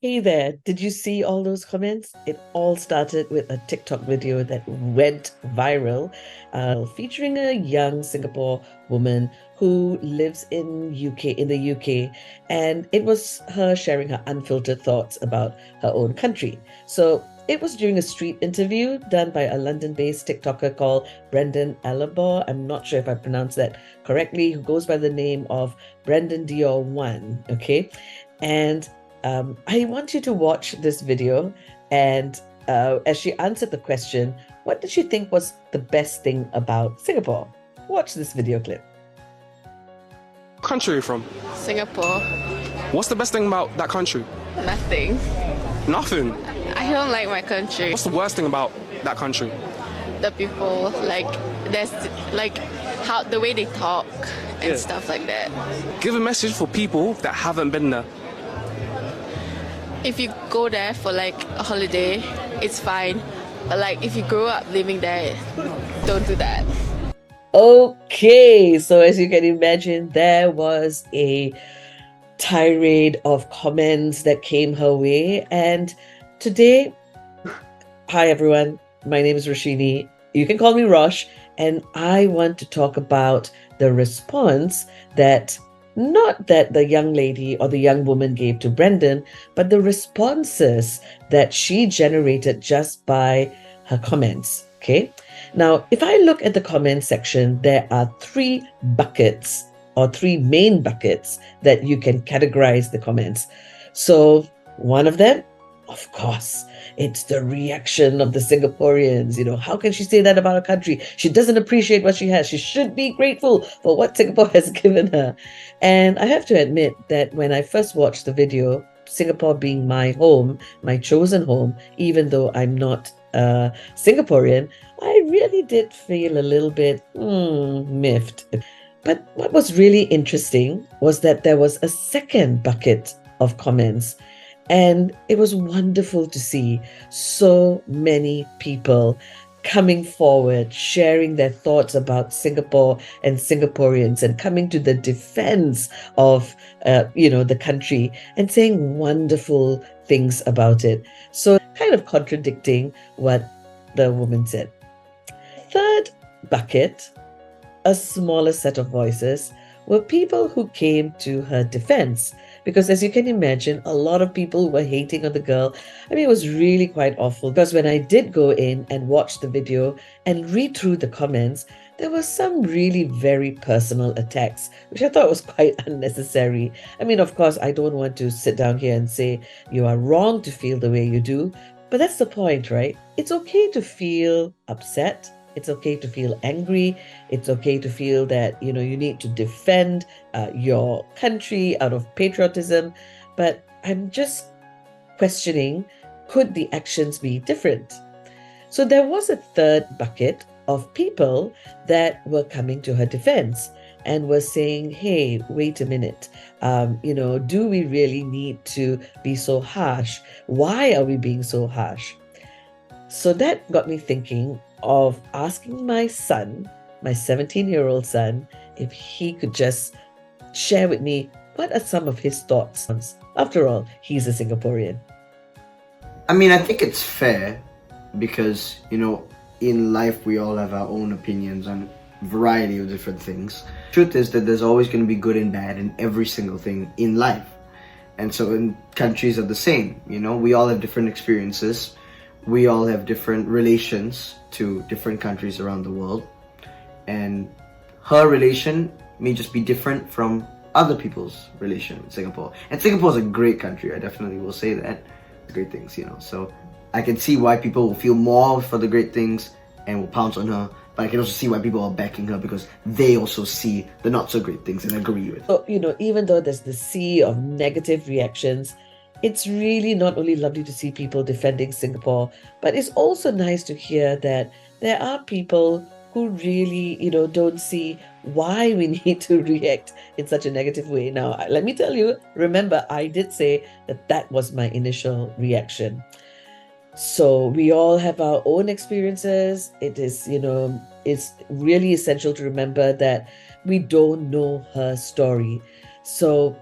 Hey there, did you see all those comments? It all started with a TikTok video that went viral, featuring a young Singapore woman who lives in the UK, and it was her sharing her unfiltered thoughts about her own country. So it was during a street interview done by a London-based TikToker called Brendan Alabor. I'm not sure if I pronounced that correctly, who goes by the name of Brendan Dior One. Okay. And I want you to watch this video, and as she answered the question, what did she think was the best thing about Singapore? Watch this video clip. Country are you from? Singapore. What's the best thing about that country? Nothing. Nothing. I don't like my country. What's the worst thing about that country? The people, there's how the way they talk and Yeah. stuff like that. Give a message for people that haven't been there. If you go there for a holiday, it's fine. But if you grew up living there, don't do that. Okay, so as you can imagine, there was a tirade of comments that came her way. And today, hi everyone, my name is Roshini. You can call me Rosh, and I want to talk about the response that not that the young lady or the young woman gave to Brendan, but the responses that she generated just by her comments. Okay. Now, if I look at the comment section, there are three buckets or three main buckets that you can categorize the comments. So one of them, of course, it's the reaction of the Singaporeans. How can she say that about her country? She doesn't appreciate what she has. She should be grateful for what Singapore has given her. And I have to admit that when I first watched the video, Singapore being my home, my chosen home, even though I'm not Singaporean, I really did feel a little bit miffed. But what was really interesting was that there was a second bucket of comments. And it was wonderful to see so many people coming forward, sharing their thoughts about Singapore and Singaporeans, and coming to the defense of, the country and saying wonderful things about it. So kind of contradicting what the woman said. Third bucket, a smaller set of voices, were people who came to her defense. Because as you can imagine, a lot of people were hating on the girl. I mean, it was really quite awful, because when I did go in and watch the video and read through the comments, there were some really very personal attacks, which I thought was quite unnecessary. I mean, of course, I don't want to sit down here and say you are wrong to feel the way you do, but that's the point, right? It's okay to feel upset. It's okay to feel angry. It's okay to feel that, you need to defend your country out of patriotism. But I'm just questioning, could the actions be different? So there was a third bucket of people that were coming to her defense and were saying, hey, wait a minute, do we really need to be so harsh? Why are we being so harsh? So that got me thinking of asking my son, my 17-year-old son, if he could just share with me what are some of his thoughts. After all, he's a Singaporean. I mean, I think it's fair because, in life we all have our own opinions on a variety of different things. Truth is that there's always going to be good and bad in every single thing in life. And so in countries are the same, we all have different experiences. We all have different relations to different countries around the world. And her relation may just be different from other people's relation with Singapore. And Singapore is a great country, I definitely will say that. Great things, So I can see why people will feel more for the great things and will pounce on her. But I can also see why people are backing her because they also see the not so great things and agree with it. So, even though there's the sea of negative reactions, it's really not only lovely to see people defending Singapore, but it's also nice to hear that there are people who really, don't see why we need to react in such a negative way. Now, let me tell you, remember, I did say that was my initial reaction. So we all have our own experiences. It is, it's really essential to remember that we don't know her story. So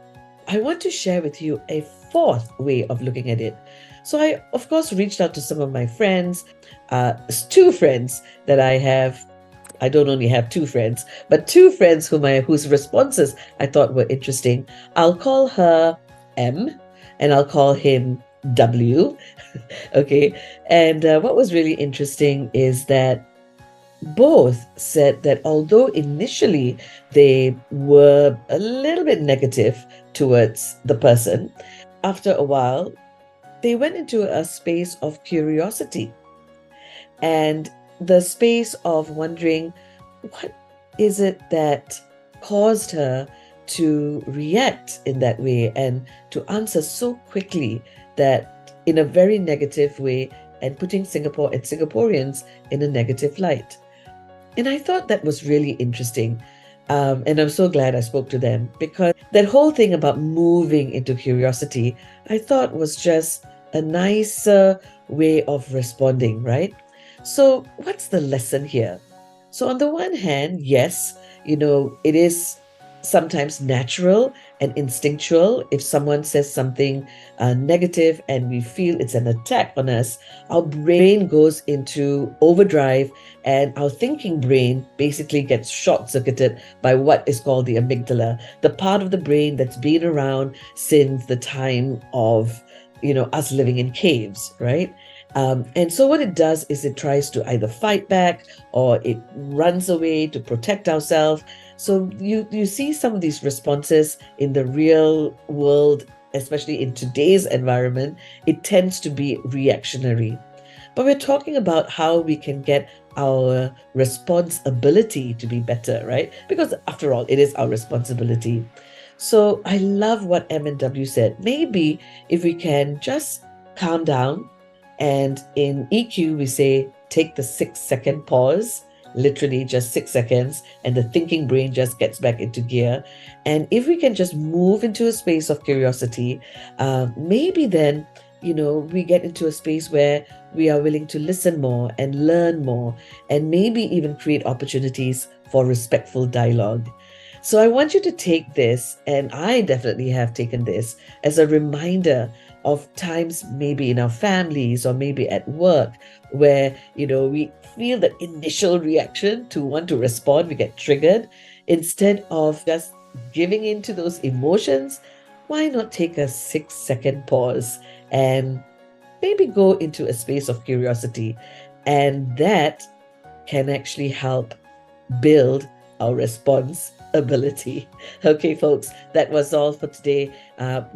I want to share with you a fourth way of looking at it. So I, of course, reached out to some of my friends, two friends that I have. I don't only have two friends, but two friends whose responses I thought were interesting. I'll call her M, and I'll call him W. Okay. And what was really interesting is that both said that although initially they were a little bit negative towards the person, after a while, they went into a space of curiosity and the space of wondering what is it that caused her to react in that way and to answer so quickly that in a very negative way and putting Singapore and Singaporeans in a negative light. And I thought that was really interesting. And I'm so glad I spoke to them because that whole thing about moving into curiosity, I thought was just a nicer way of responding, right? So, what's the lesson here? So, on the one hand, yes, it is sometimes natural and instinctual. If someone says something negative and we feel it's an attack on us, our brain goes into overdrive and our thinking brain basically gets short circuited by what is called the amygdala, the part of the brain that's been around since the time of us living in caves, right? And so what it does is it tries to either fight back or it runs away to protect ourselves. So you see some of these responses in the real world, especially in today's environment, it tends to be reactionary. But we're talking about how we can get our response ability to be better, right? Because after all, it is our responsibility. So I love what M and W said. Maybe if we can just calm down, and in EQ, we say take the 6-second pause, literally just 6 seconds, and the thinking brain just gets back into gear. And if we can just move into a space of curiosity, maybe then, we get into a space where we are willing to listen more and learn more, and maybe even create opportunities for respectful dialogue. So I want you to take this, and I definitely have taken this as a reminder of times maybe in our families or maybe at work where, we feel that initial reaction to want to respond, we get triggered. Instead of just giving in to those emotions, why not take a 6-second pause and maybe go into a space of curiosity? And that can actually help build our response ability. Okay, folks, that was all for today.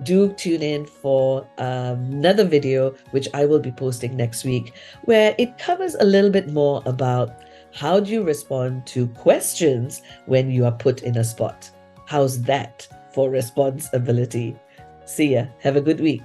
Do tune in for another video, which I will be posting next week, where it covers a little bit more about how do you respond to questions when you are put in a spot. How's that for response ability? See ya. Have a good week.